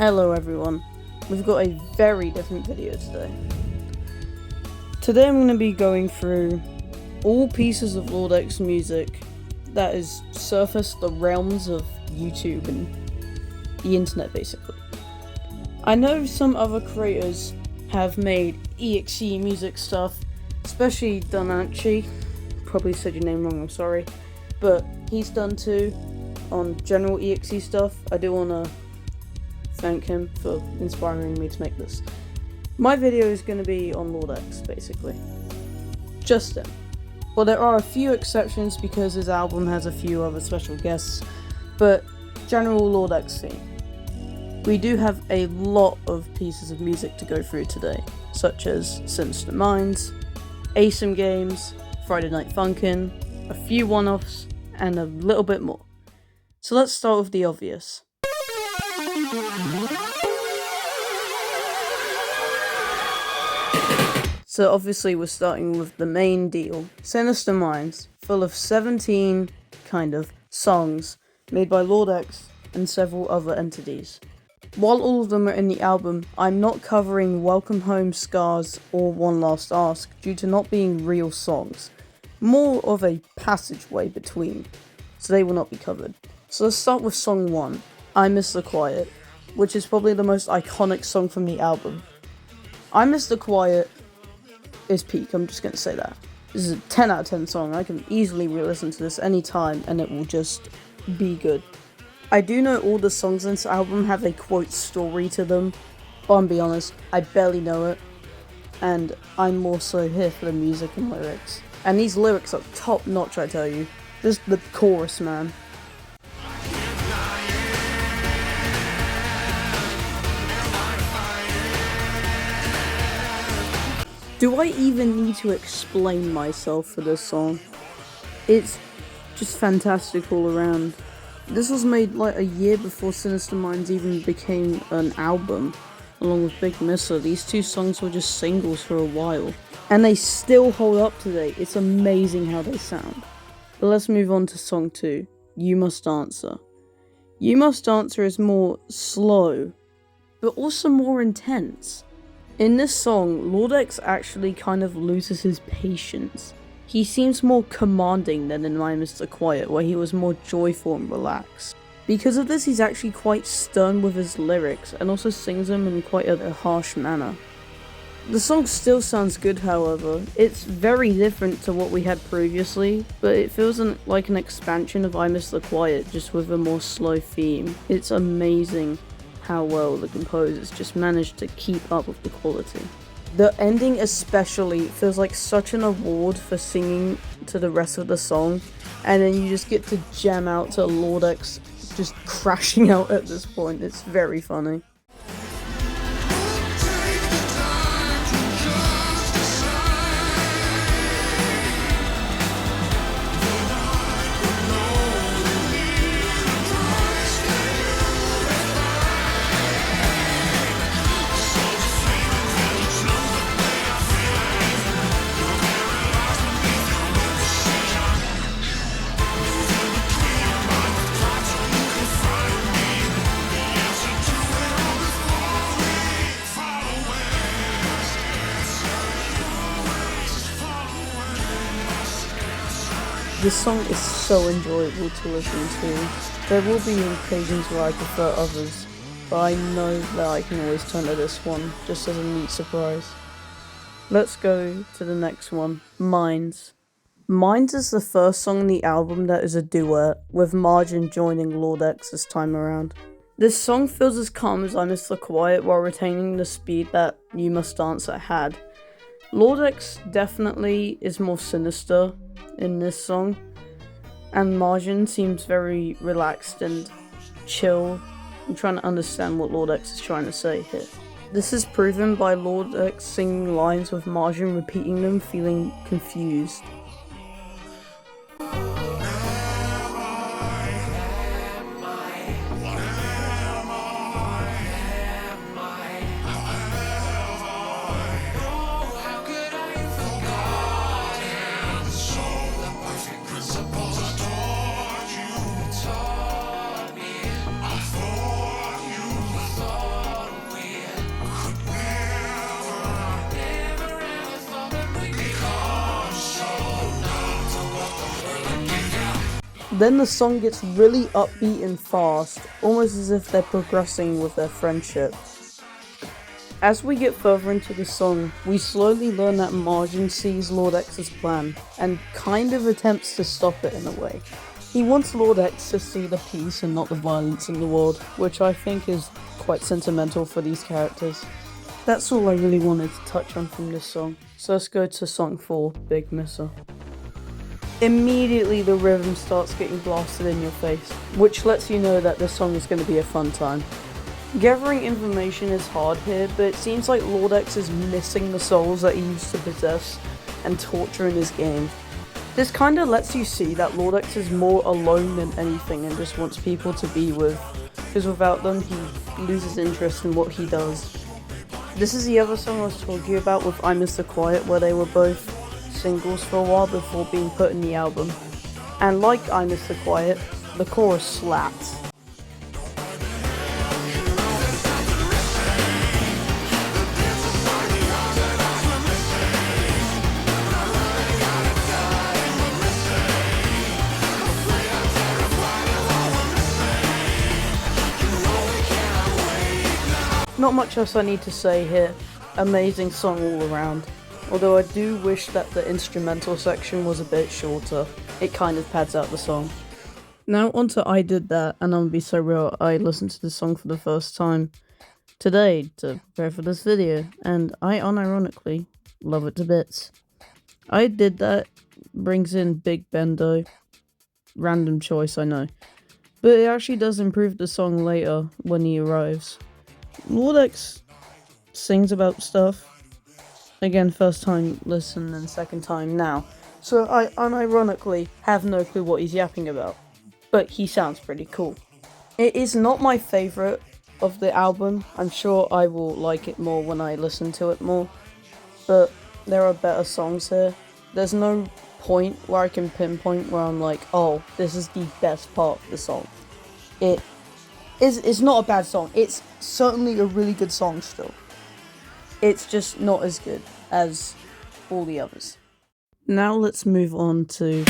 Hello everyone, we've got a very different video today. Today I'm going to be going through all pieces of Lord.EXE music that has surfaced the realms of YouTube and the internet basically. I know some other creators have made EXE music stuff, especially Donanchi, probably said your name wrong, I'm sorry, but he's done too on general EXE stuff. I do want to thank him for inspiring me to make this. My video is going to be on Lord.EXE basically. Just him. Well, there are a few exceptions because his album has a few other special guests, but general Lord.EXE theme. We do have a lot of pieces of music to go through today, such as Sinister Minds, ASIM Games, Friday Night Funkin', a few one-offs, and a little bit more. So let's start with the obvious. So obviously we're starting with the main deal, Sinister Minds, full of 17 songs made by Lord.EXE and several other entities. While all of them are in the album, I'm not covering Welcome Home, Scars, or One Last Ask due to not being real songs, more of a passageway between, so they will not be covered. So let's start with song 1, I Miss the Quiet, which is probably the most iconic song from the album. I Miss the Quiet is peak, I'm just gonna say that. This is a 10 out of 10 song. I can easily re-listen to this anytime and it will just be good. I do know all the songs in this album have a quote story to them, but I'll be honest, I barely know it, and I'm more so here for the music and lyrics. And these lyrics are top notch, I tell you. Just the chorus, man. Do I even need to explain myself for this song? It's just fantastic all around. This was made like a year before Sinister Minds even became an album, along with Big Missa. These two songs were just singles for a while, and they still hold up today. It's amazing how they sound. But let's move on to song 2, You Must Answer. You Must Answer is more slow, but also more intense. In this song, Lord.EXE actually kind of loses his patience. He seems more commanding than in I Miss the Quiet, where he was more joyful and relaxed. Because of this, he's actually quite stern with his lyrics, and also sings them in quite a harsh manner. The song still sounds good, however. It's very different to what we had previously, but it feels like an expansion of I Miss the Quiet, just with a more slow theme. It's amazing how well the composers just managed to keep up with the quality. The ending especially feels like such an award for singing to the rest of the song, and then you just get to jam out to Lord.EXE just crashing out at this point. It's very funny. This song is so enjoyable to listen to. There will be occasions where I prefer others, but I know that I can always turn to this one, just as a neat surprise. Let's go to the next one, Minds. Minds is the first song on the album that is a duet, with Margin joining Lord.EXE this time around. This song feels as calm as I Miss the Quiet while retaining the speed that You Must Answer had. Lord.EXE definitely is more sinister in this song, and Margin seems very relaxed and chill. I'm trying to understand what Lord.EXE is trying to say here. This is proven by Lord.EXE singing lines with Margin repeating them, feeling confused. Then the song gets really upbeat and fast, almost as if they're progressing with their friendship. As we get further into the song, we slowly learn that Margin sees Lord.EXE's plan, and kind of attempts to stop it in a way. He wants Lord.EXE to see the peace and not the violence in the world, which I think is quite sentimental for these characters. That's all I really wanted to touch on from this song, so let's go to song 4, Big Misser. Immediately the rhythm starts getting blasted in your face, which lets you know that this song is going to be a fun time. Gathering information is hard here, but it seems like Lord.EXE is missing the souls that he used to possess and torture in his game. This kinda lets you see that Lord.EXE is more alone than anything and just wants people to be with, because without them he loses interest in what he does. This is the other song I was talking about with I Miss the Quiet, where they were both singles for a while before being put in the album. And like I Miss the Quiet, the chorus slaps. Not much else I need to say here. Amazing song all around. Although I do wish that the instrumental section was a bit shorter. It kind of pads out the song. Now onto I Did That, and I'm gonna be so real, I listened to this song for the first time today to prepare for this video, and I unironically love it to bits. I Did That brings in Big Bendo. Random choice, I know. But it actually does improve the song later when he arrives. Lord.EXE sings about stuff. Again, first time listen and second time now. So I unironically have no clue what he's yapping about. But he sounds pretty cool. It is not my favourite of the album. I'm sure I will like it more when I listen to it more. But there are better songs here. There's no point where I can pinpoint where I'm like, oh, this is the best part of the song. It's not a bad song. It's certainly a really good song still. It's just not as good as all the others. Now let's move on to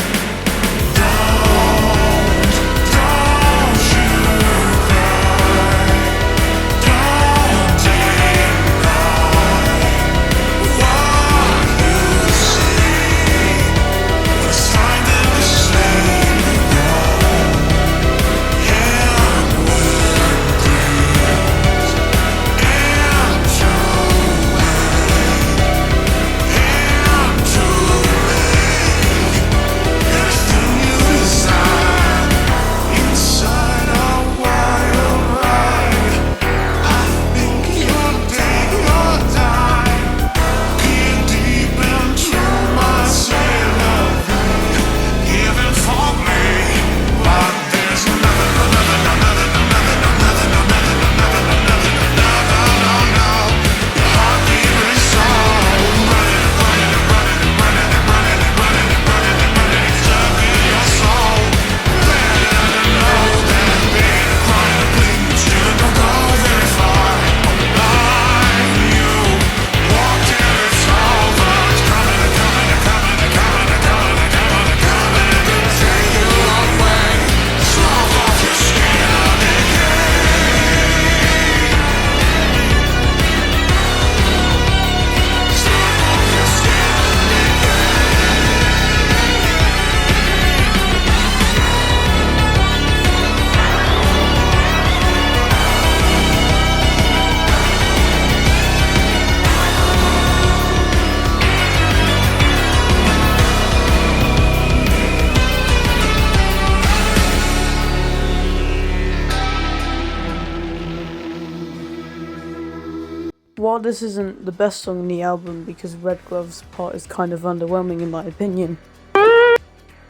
while this isn't the best song in the album because Red Glove's part is kind of underwhelming in my opinion,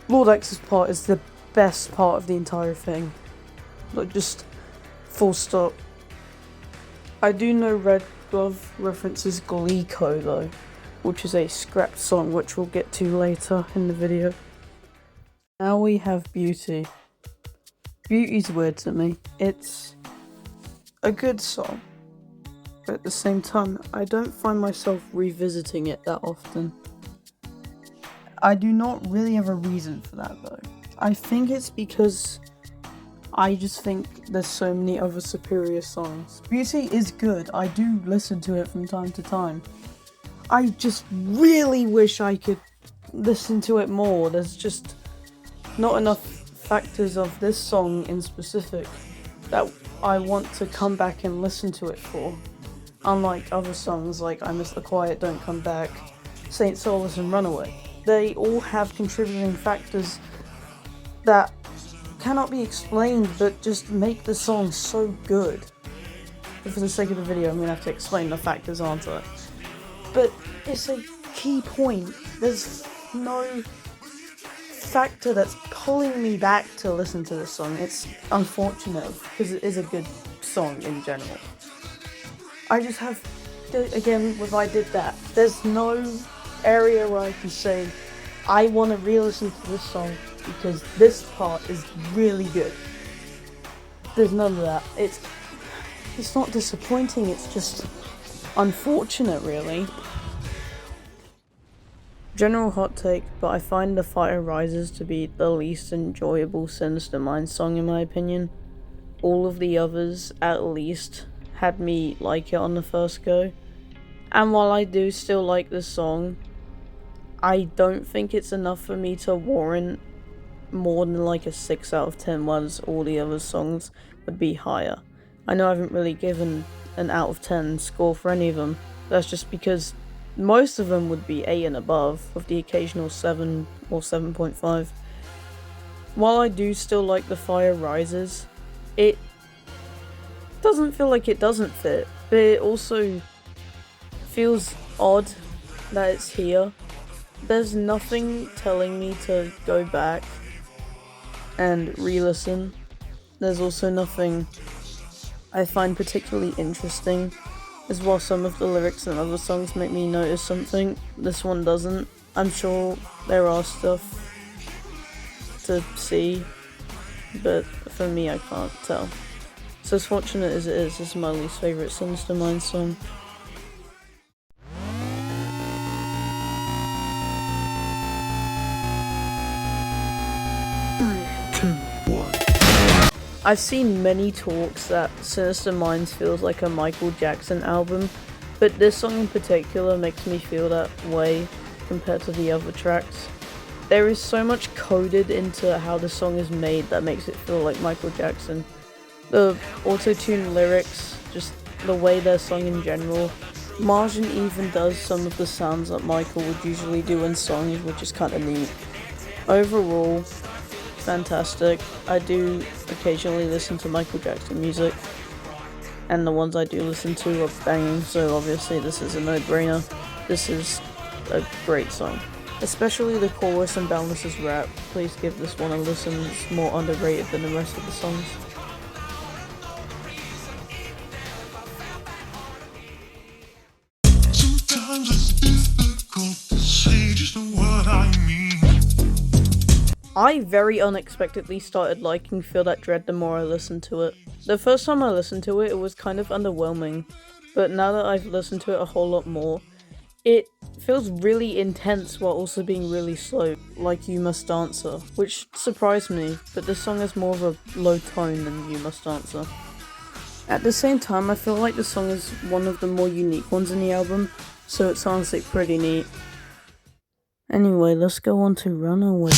Lord.EXE's part is the best part of the entire thing. Like, just full stop. I do know Red Glove references Gleeko though, which is a scrapped song which we'll get to later in the video. Now we have Beauty. Beauty's weird to me. It's a good song, but at the same time, I don't find myself revisiting it that often. I do not really have a reason for that though. I think it's because I just think there's so many other superior songs. Beauty is good, I do listen to it from time to time. I just really wish I could listen to it more. There's just not enough factors of this song in specific that I want to come back and listen to it for. Unlike other songs like I Miss the Quiet, Don't Come Back, Saint Solace and Runaway. They all have contributing factors that cannot be explained but just make the song so good. But for the sake of the video, I'm gonna have to explain the factors, aren't I? But it's a key point. There's no factor that's pulling me back to listen to this song. It's unfortunate because it is a good song in general. I just have, again, if I did that, there's no area where I can say, I want to re-listen to this song because this part is really good. There's none of that. It's not disappointing, it's just unfortunate, really. General hot take, but I find The Fire Rises to be the least enjoyable Sinister Minds song in my opinion. All of the others, at least, had me like it on the first go. And while I do still like this song, I don't think it's enough for me to warrant more than like a 6 out of 10, whereas all the other songs would be higher. I know I haven't really given an out of 10 score for any of them. That's just because most of them would be 8 and above, with the occasional 7 or 7.5. While I do still like The Fire Rises, it doesn't feel like it doesn't fit, but it also feels odd that it's here. There's nothing telling me to go back and re-listen. There's also nothing I find particularly interesting, as while some of the lyrics in other songs make me notice something, this one doesn't. I'm sure there are stuff to see, but for me I can't tell. So as fortunate as it is, this is my least favourite Sinister Minds song. I've seen many talks that Sinister Minds feels like a Michael Jackson album, but this song in particular makes me feel that way compared to the other tracks. There is so much coded into how the song is made that makes it feel like Michael Jackson. The auto-tune lyrics, just the way they're sung in general. Margin even does some of the sounds that Michael would usually do in songs, which is kind of neat. Overall, fantastic. I do occasionally listen to Michael Jackson music, and the ones I do listen to are banging, so obviously this is a no-brainer. This is a great song. Especially the chorus and Boundless's rap. Please give this one a listen, it's more underrated than the rest of the songs. Sometimes it's difficult to say just what I mean. I very unexpectedly started liking Feel That Dread the more I listened to it. The first time I listened to it, it was kind of underwhelming, but now that I've listened to it a whole lot more, it feels really intense while also being really slow, like You Must Answer, which surprised me, but this song has more of a low tone than You Must Answer. At the same time, I feel like the song is one of the more unique ones in the album, so it sounds like pretty neat. Anyway, let's go on to Runaway.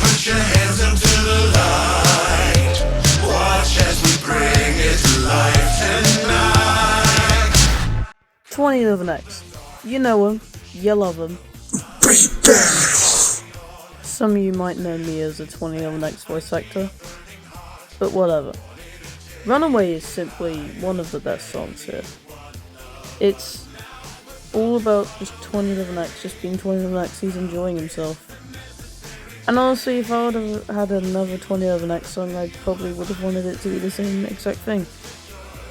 Put your hands up to the light. Watch as we bring it to life tonight. 2011X. You know him, you love him. Some of you might know me as a 2011X voice actor, but whatever. Runaway is simply one of the best songs here. It's all about just 2011X, just being 2011X, he's enjoying himself. And honestly, if I would have had another 2011X song, I probably would have wanted it to be the same exact thing.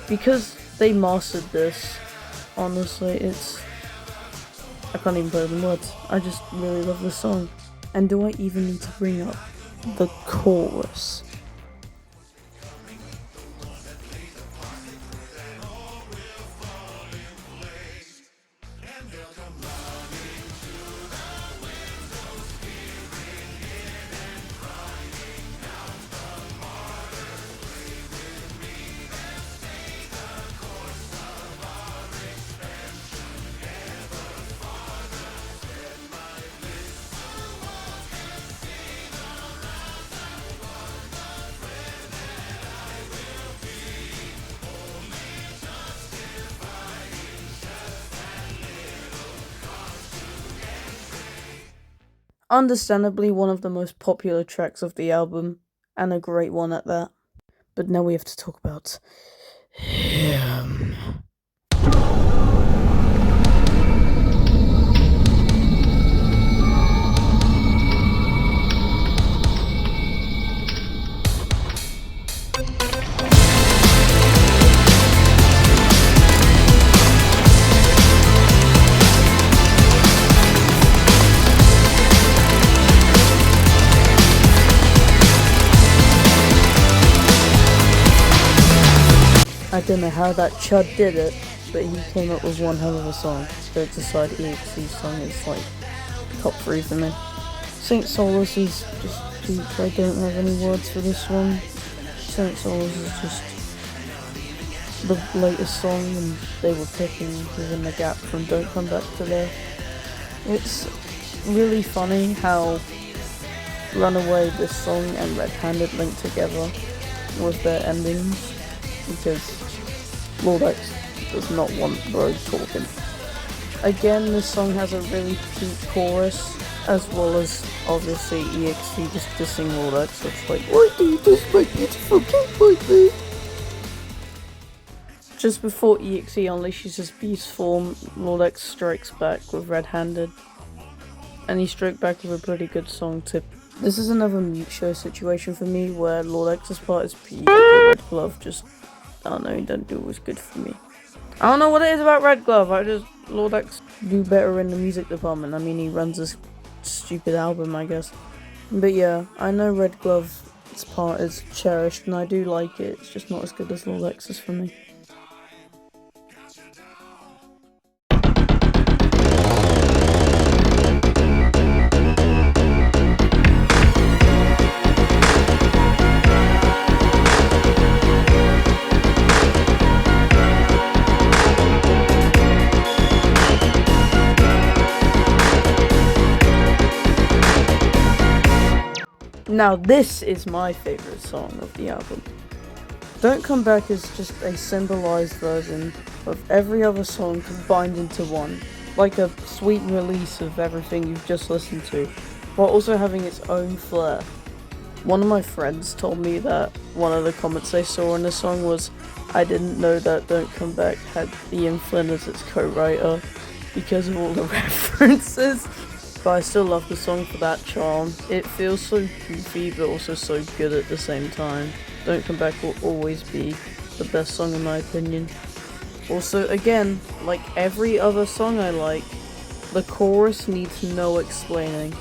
Because they mastered this, honestly, I can't even put it in words. I just really love this song. And do I even need to bring up the chorus? Understandably, one of the most popular tracks of the album, and a great one at that. But now we have to talk about him. I don't know how that chud did it, but he came up with one hell of a song. Spirit Side.EXE song is like top 3 for me. Saint Solus is just peak. I don't have any words for this one. Saint Solus is just the latest song, and they were picking within the gap from Don't Come Back to there. It's really funny how Runaway, this song, and Red Handed linked together with their endings, because Lord.EXE does not want Rogue talking. Again, this song has a really peak chorus, as well as obviously EXE just dissing Lord.EXE, so it's like, why do you diss my beautiful kid like this? Just before EXE unleashes his beast form, Lord.EXE strikes back with Red Handed, and he struck back with a pretty good song too. This is another mute show situation for me, where Lord.EXE's part is peak, but Red Glove just, I don't know, he doesn't do as good for me. I don't know what it is about Red Glove, Lord.EXE do better in the music department. I mean, he runs this stupid album, I guess. But yeah, I know Red Glove's part is cherished, and I do like it, it's just not as good as Lord.EXE's for me. Now this is my favourite song of the album. Don't Come Back is just a symbolised version of every other song combined into one, like a sweet release of everything you've just listened to, while also having its own flair. One of my friends told me that one of the comments they saw in the song was, I didn't know that Don't Come Back had Ian Flynn as its co-writer because of all the references. But I still love the song for that charm. It feels so goofy but also so good at the same time. Don't Come Back will always be the best song in my opinion. Also, again, like every other song I like, the chorus needs no explaining.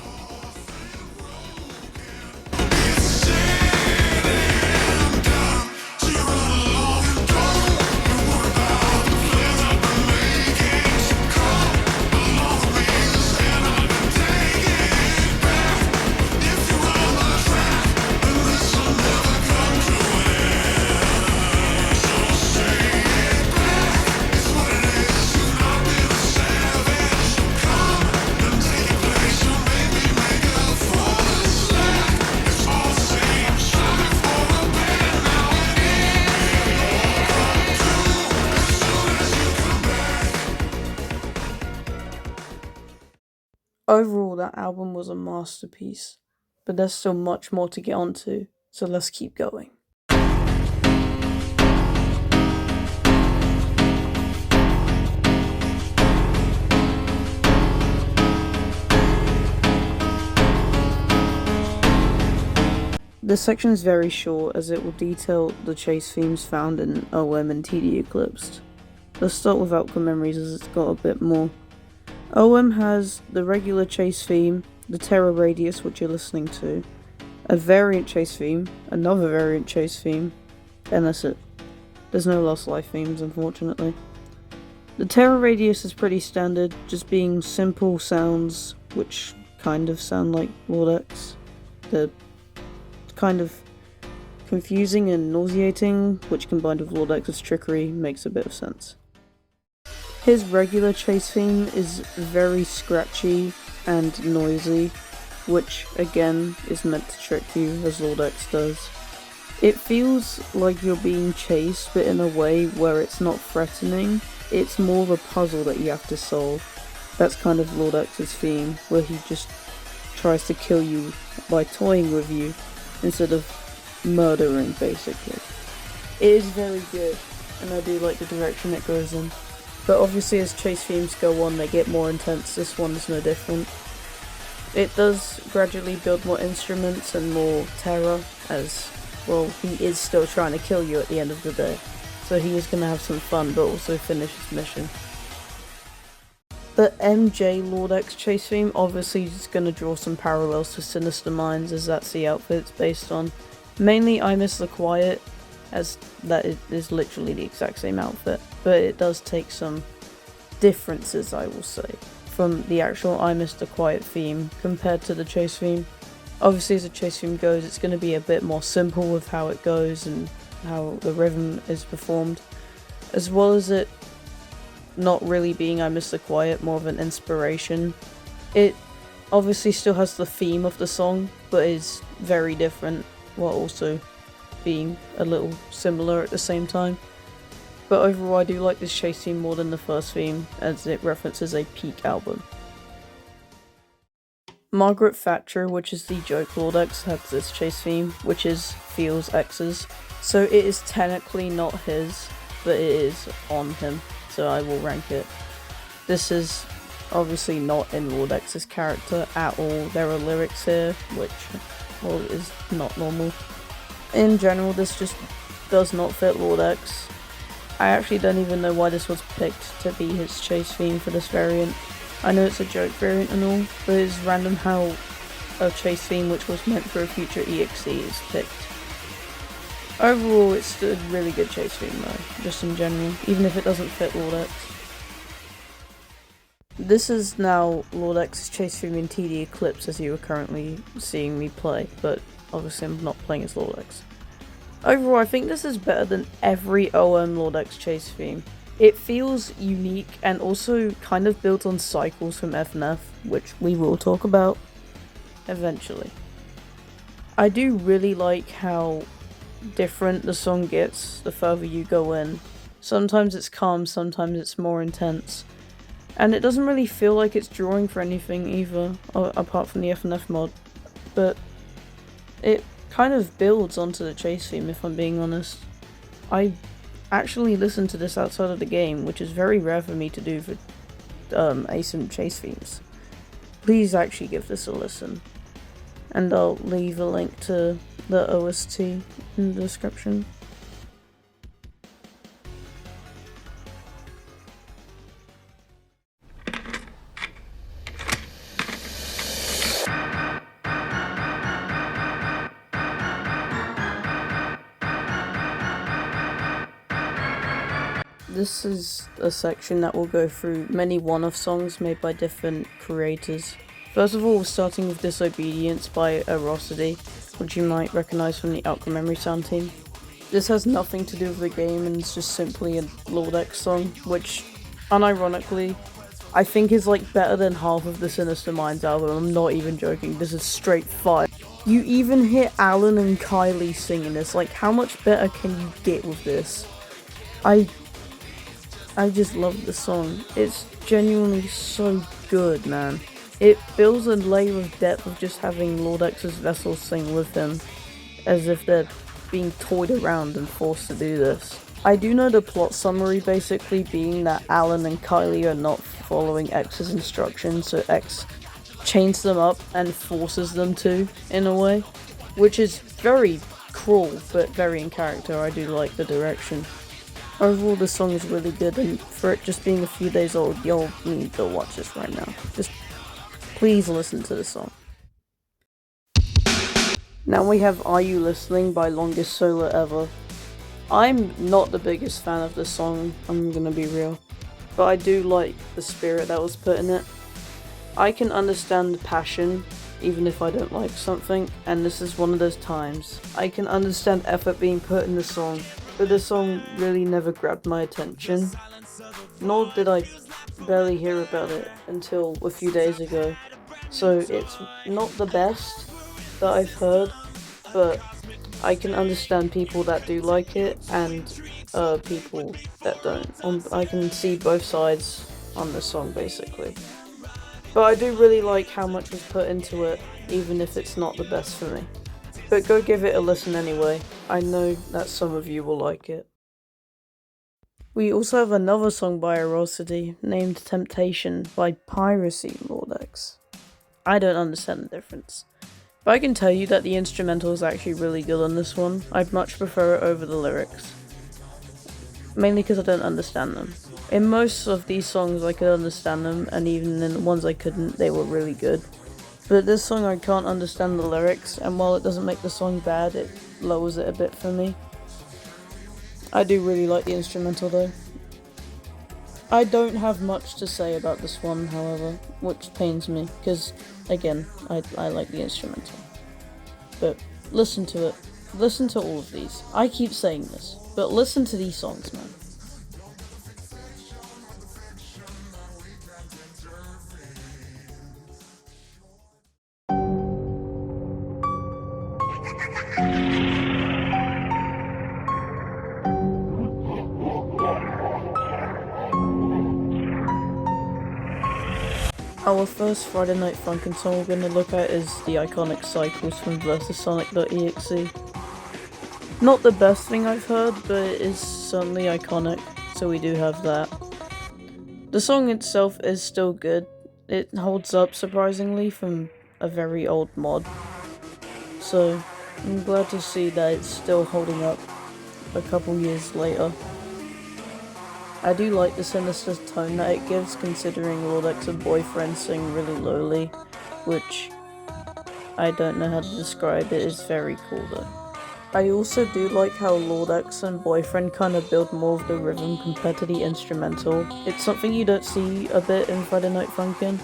Overall, that album was a masterpiece, but there's still much more to get onto, so let's keep going. This section is very short, as it will detail the chase themes found in OM and TD Eclipsed. Let's start with Outcome Memories, as it's got a bit more. OM has the regular chase theme, the Terror Radius, which you're listening to, a variant chase theme, another variant chase theme, and that's it. There's no Lost Life themes, unfortunately. The Terror Radius is pretty standard, just being simple sounds, which kind of sound like Lord.EXE. They're kind of confusing and nauseating, which combined with Lord.EXE's trickery makes a bit of sense. His regular chase theme is very scratchy and noisy, which again is meant to trick you, as Lord.EXE does. It feels like you're being chased, but in a way where it's not threatening, it's more of a puzzle that you have to solve. That's kind of Lord.EXE's theme, where he just tries to kill you by toying with you instead of murdering, basically. It is very good, and I do like the direction it goes in. But obviously as chase themes go on, they get more intense. This one is no different. It does gradually build more instruments and more terror, as, well, he is still trying to kill you at the end of the day. So he is going to have some fun, but also finish his mission. The MJ Lord.EXE chase theme obviously is going to draw some parallels to Sinister Minds, as that's the outfit it's based on. Mainly I Miss the Quiet, as that is literally the exact same outfit, but it does take some differences, I will say, from the actual I Miss the Quiet theme compared to the chase theme. Obviously as the chase theme goes, it's going to be a bit more simple with how it goes and how the rhythm is performed, as well as it not really being I Miss the Quiet, more of an inspiration. It obviously still has the theme of the song, but is very different, while also being a little similar at the same time. But overall I do like this chase theme more than the first theme, as it references a Peak album. Margaret Thatcher, which is the joke Lord.EXE, has this chase theme, which is Feels X's. So it is technically not his, but it is on him, so I will rank it. This is obviously not in Lord.EXE's character at all. There are lyrics here, which, well, is not normal. In general, this just does not fit Lord.EXE. I actually don't even know why this was picked to be his chase theme for this variant. I know it's a joke variant and all, but it's random how a chase theme which was meant for a future EXE is picked. Overall, it's a really good chase theme though, just in general, even if it doesn't fit Lord.EXE. This is now Lord.EXE's chase theme in TD Eclipsed, as you are currently seeing me play, but obviously I'm not playing as Lord.EXE. Overall, I think this is better than every OM Lord.EXE chase theme. It feels unique and also kind of built on cycles from FNF, which we will talk about eventually. I do really like how different the song gets the further you go in. Sometimes it's calm, sometimes it's more intense. And it doesn't really feel like it's drawing for anything either, apart from the FNF mod. But it kind of builds onto the chase theme, if I'm being honest. I actually listened to this outside of the game, which is very rare for me to do for async chase themes. Please actually give this a listen. And I'll leave a link to the OST in the description. This is a section that will go through many one-off songs made by different creators. First of all, starting with Disobedience by Erosity, which you might recognise from the Outcome Memory Sound team. This has nothing to do with the game and it's just simply a Lord.EXE song, which, unironically, I think is like better than half of the Sinister Minds album. I'm not even joking, this is straight fire. You even hear Alan and Kylie singing this, like how much better can you get with this? I just love the song. It's genuinely so good, man. It builds a layer of depth of just having Lord.EXE's vessels sing with him, as if they're being toyed around and forced to do this. I do know the plot summary basically being that Alan and Kylie are not following X's instructions, so X chains them up and forces them to, in a way, which is very cruel, but very in character. I do like the direction. Overall, the song is really good, and for it just being a few days old, you'll need to watch this right now. Just please listen to the song. Now we have Are You Listening by Longest Solo Ever. I'm not the biggest fan of this song, I'm gonna be real, but I do like the spirit that was put in it. I can understand the passion, even if I don't like something, and this is one of those times. I can understand effort being put in the song, but the song really never grabbed my attention, nor did I barely hear about it until a few days ago. So it's not the best that I've heard, but I can understand people that do like it and people that don't. I can see both sides on the song basically. But I do really like how much was put into it, even if it's not the best for me. But go give it a listen anyway. I know that some of you will like it. We also have another song by Aerosity named Temptation by Piracy Lord.EXE. I don't understand the difference, but I can tell you that the instrumental is actually really good on this one. I'd much prefer it over the lyrics, mainly because I don't understand them. In most of these songs I could understand them, and even in the ones I couldn't, they were really good. But this song I can't understand the lyrics, and while it doesn't make the song bad, it lowers it a bit for me. I do really like the instrumental though. I don't have much to say about this one, however, which pains me, because, again, I like the instrumental. But listen to it. Listen to all of these. I keep saying this, but listen to these songs, man. Our first Friday Night Funkin' song we're going to look at is the iconic Cycles from versus Sonic.EXE. Not the best thing I've heard, but it is certainly iconic, so we do have that. The song itself is still good. It holds up surprisingly from a very old mod, so I'm glad to see that it's still holding up a couple years later. I do like the sinister tone that it gives, considering Lord.EXE and Boyfriend sing really lowly, which I don't know how to describe. It is very cool though. I also do like how Lord.EXE and Boyfriend kind of build more of the rhythm compared to the instrumental. It's something you don't see a bit in Friday Night Funkin',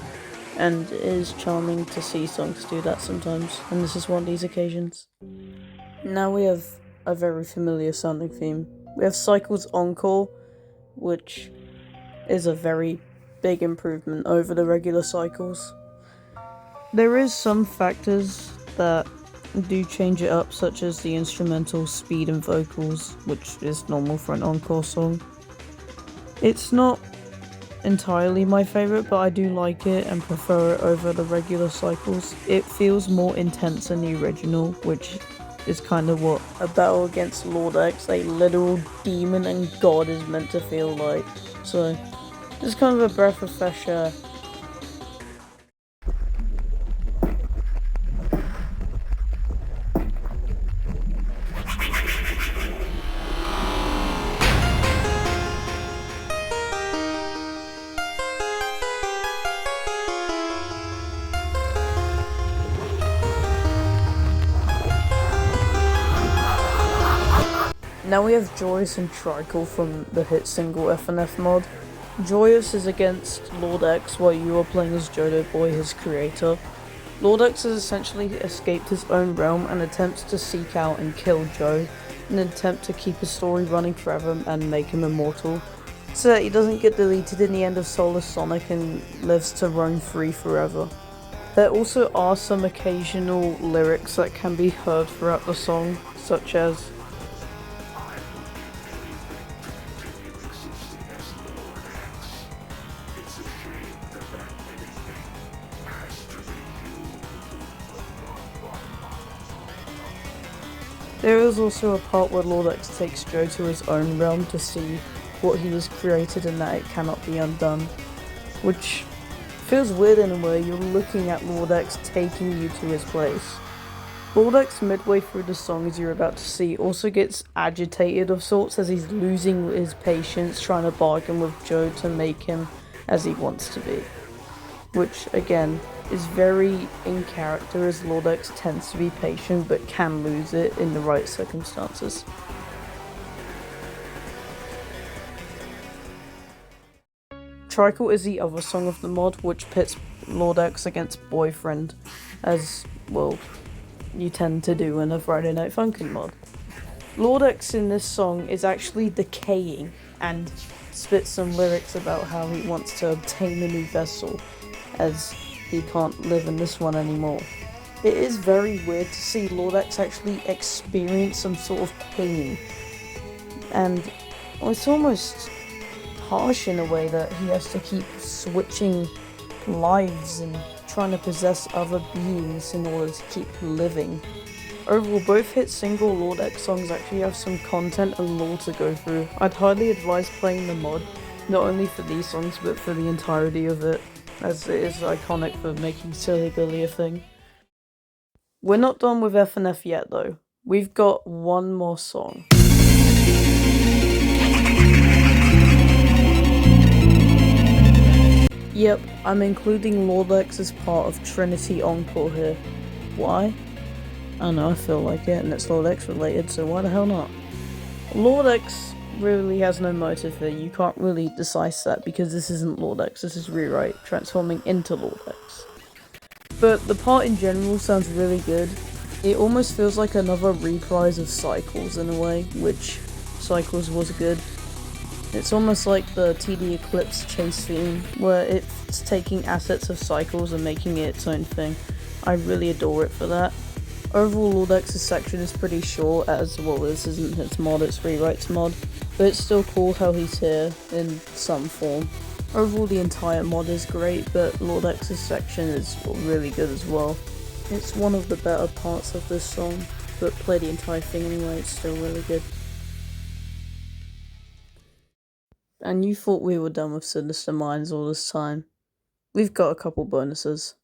and it is charming to see songs do that sometimes, and this is one of these occasions. Now we have a very familiar sounding theme. We have Cycles' Encore, which is a very big improvement over the regular Cycles. There is some factors that do change it up, such as the instrumental speed and vocals, which is normal for an Encore song. It's not entirely my favourite, but I do like it and prefer it over the regular Cycles. It feels more intense than the original, which is kind of what a battle against Lord.EXE, a literal demon and god, is meant to feel like. So, just kind of a breath of fresh air. Now we have Joyous and Triachel from the hit single FNF mod. Joyous is against Lord.EXE while you are playing as Jodo Boy, his creator. Lord.EXE has essentially escaped his own realm and attempts to seek out and kill Joe in an attempt to keep his story running forever and make him immortal, so that he doesn't get deleted in the end of Solar Sonic and lives to roam free forever. There also are some occasional lyrics that can be heard throughout the song, such as there is also a part where Lord.EXE takes Joe to his own realm to see what he was created and that it cannot be undone, which feels weird in a way. You're looking at Lord.EXE taking you to his place. Lord.EXE midway through the song, as you're about to see, also gets agitated of sorts as he's losing his patience trying to bargain with Joe to make him as he wants to be, which again is very in character, as Lord.EXE tends to be patient but can lose it in the right circumstances. Triachel is the other song of the mod, which pits Lord.EXE against Boyfriend, as, well, you tend to do in a Friday Night Funkin' mod. Lord.EXE in this song is actually decaying and spits some lyrics about how he wants to obtain a new vessel, as he can't live in this one anymore. It is very weird to see Lord.EXE actually experience some sort of pain, and it's almost harsh in a way that he has to keep switching lives and trying to possess other beings in order to keep living. Overall, both hit single Lord.EXE songs actually have some content and lore to go through. I'd highly advise playing the mod, not only for these songs but for the entirety of it, as it is iconic for making Silly Billy a thing. We're not done with FNF yet though. We've got one more song. Yep, I'm including Lord.EXE as part of Trinity Encore here. Why? I don't know, I feel like it, and it's Lord.EXE related, so why the hell not? Lord.EXE really has no motive here. You can't really decide that because this isn't Lord.EXE, this is Rewrite, transforming into Lord.EXE. But the part in general sounds really good. It almost feels like another reprise of Cycles in a way, which Cycles was good. It's almost like the TD Eclipsed chase theme, where it's taking assets of Cycles and making it its own thing. I really adore it for that. Overall, Lord.EXE's section is pretty short, as well, this isn't its mod, it's Rewrite's mod, but it's still cool how he's here in some form. Overall, the entire mod is great, but Lord.EXE's section is really good as well. It's one of the better parts of this song, but play the entire thing anyway, it's still really good. And you thought we were done with Sinister Minds all this time. We've got a couple bonuses.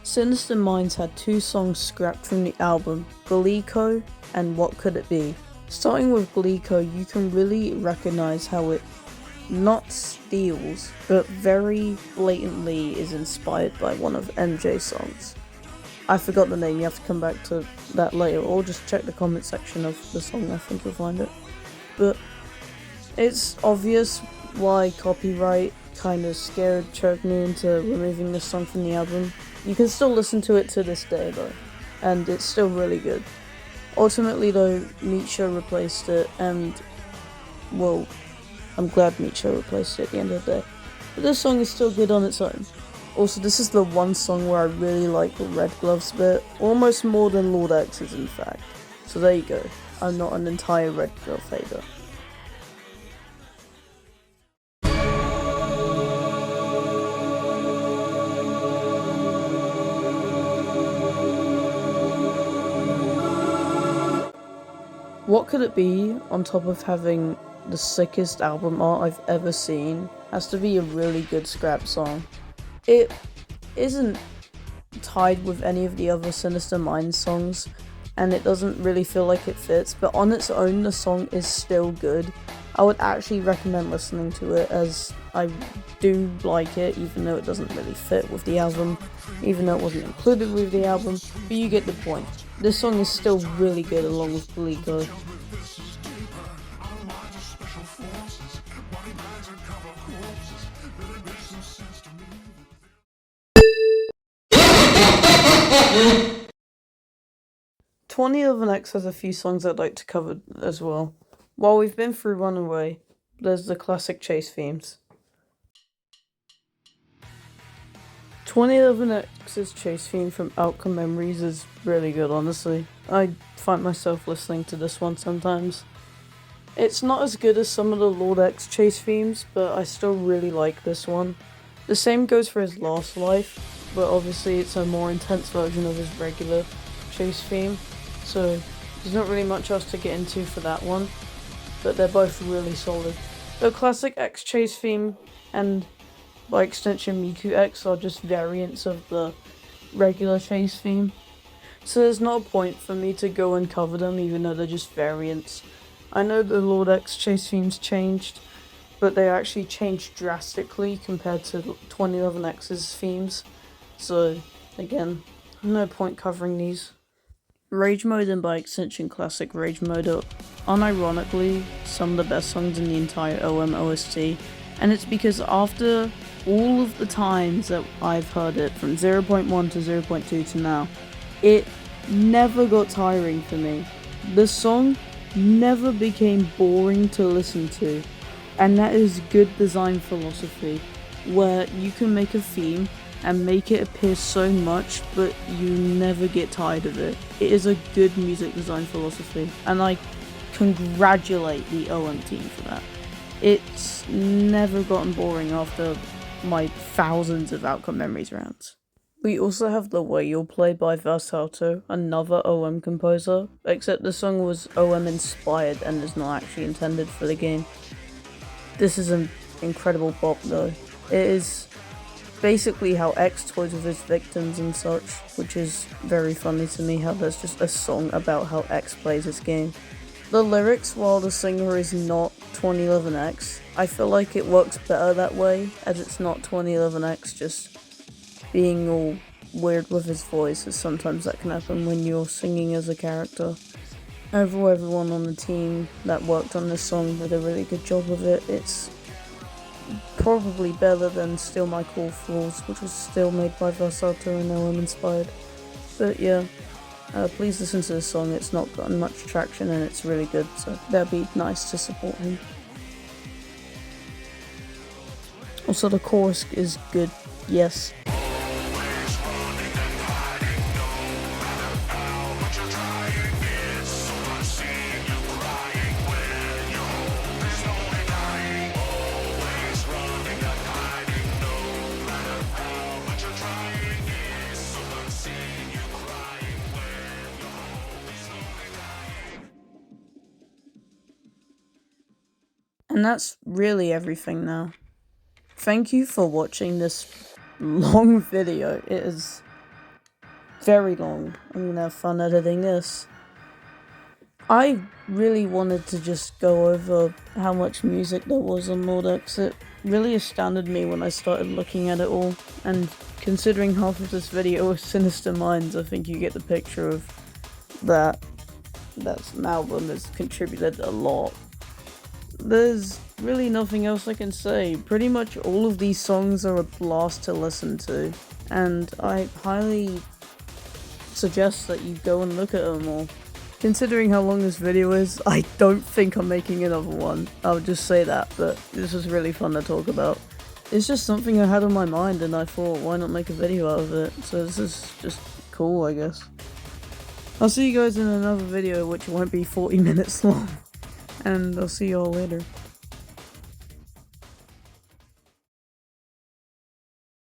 Sinister Minds had 2 songs scrapped from the album, Gleeko and What Could It Be. Starting with Gleeko, you can really recognize how it not steals, but very blatantly is inspired by one of MJ's songs. I forgot the name, you have to come back to that later, or just check the comment section of the song, I think you'll find it. But it's obvious why copyright kind of scared Chokney into removing this song from the album. You can still listen to it to this day though, and it's still really good. Ultimately though, Micho replaced it, and well, I'm glad Micho replaced it at the end of the day. But this song is still good on its own. Also, this is the one song where I really like the Red Gloves bit, almost more than Lord.EXE's in fact. So there you go, I'm not an entire Red Glove hater. What Could It Be, on top of having the sickest album art I've ever seen, has to be a really good scrap song. It isn't tied with any of the other Sinister Minds songs, and it doesn't really feel like it fits, but on its own the song is still good. I would actually recommend listening to it, as I do like it, even though it doesn't really fit with the album, even though it wasn't included with the album, but you get the point. This song is still really good along with Gleeko. FNF has a few songs I'd like to cover as well. While we've been through Runaway, there's the classic chase themes. FNF's chase theme from Outcome Memories is really good, honestly. I find myself listening to this one sometimes. It's not as good as some of the Lord.EXE chase themes, but I still really like this one. The same goes for his Last Life, but obviously it's a more intense version of his regular chase theme, so there's not really much else to get into for that one, but they're both really solid. The classic X chase theme and by extension Miku-X are just variants of the regular chase theme, so there's no point for me to go and cover them even though they're just variants. I know the Lord.EXE chase themes changed, but they actually changed drastically compared to 2011X's themes, so again, no point covering these. Rage Mode and by extension Classic Rage Mode are unironically some of the best songs in the entire OM OST, and it's because after all of the times that I've heard it, from 0.1 to 0.2 to now, it never got tiring for me. The song never became boring to listen to, and that is good design philosophy. where you can make a theme and make it appear so much, but you never get tired of it. It is a good music design philosophy, and I congratulate the OM team for that. It's never gotten boring after my thousands of Outcome Memories rounds. We also have The Way You'll Play by Versalto, another OM composer, except the song was OM inspired and is not actually intended for the game. This is an incredible bop though. It is basically how X toys with his victims and such, which is very funny to me how there's just a song about how X plays his game. The lyrics, while the singer is not 2011X, I feel like it works better that way, as it's not 2011X just being all weird with his voice, as sometimes that can happen when you're singing as a character. Overall, everyone on the team that worked on this song did a really good job with it. It's probably better than Still My Cool Flaws, which was still made by Versalto and OM inspired. But yeah, please listen to this song. It's not gotten much traction and it's really good, so that'd be nice to support him. Also, the chorus is good, yes. And that's really everything now. Thank you for watching this long video. It is very long. I'm gonna have fun editing this. I really wanted to just go over how much music there was on Lord X. It really astounded me when I started looking at it all, and considering half of this video was Sinister Minds, I think you get the picture of that. That's an album that's contributed a lot. There's really nothing else I can say. Pretty much all of these songs are a blast to listen to, and I highly suggest that you go and look at them all. Considering how long this video is, I don't think I'm making another one. I'll just say that, but this was really fun to talk about. It's just something I had on my mind and I thought, why not make a video out of it? So this is just cool, I guess. I'll see you guys in another video which won't be 40 minutes long. And I'll see you all later.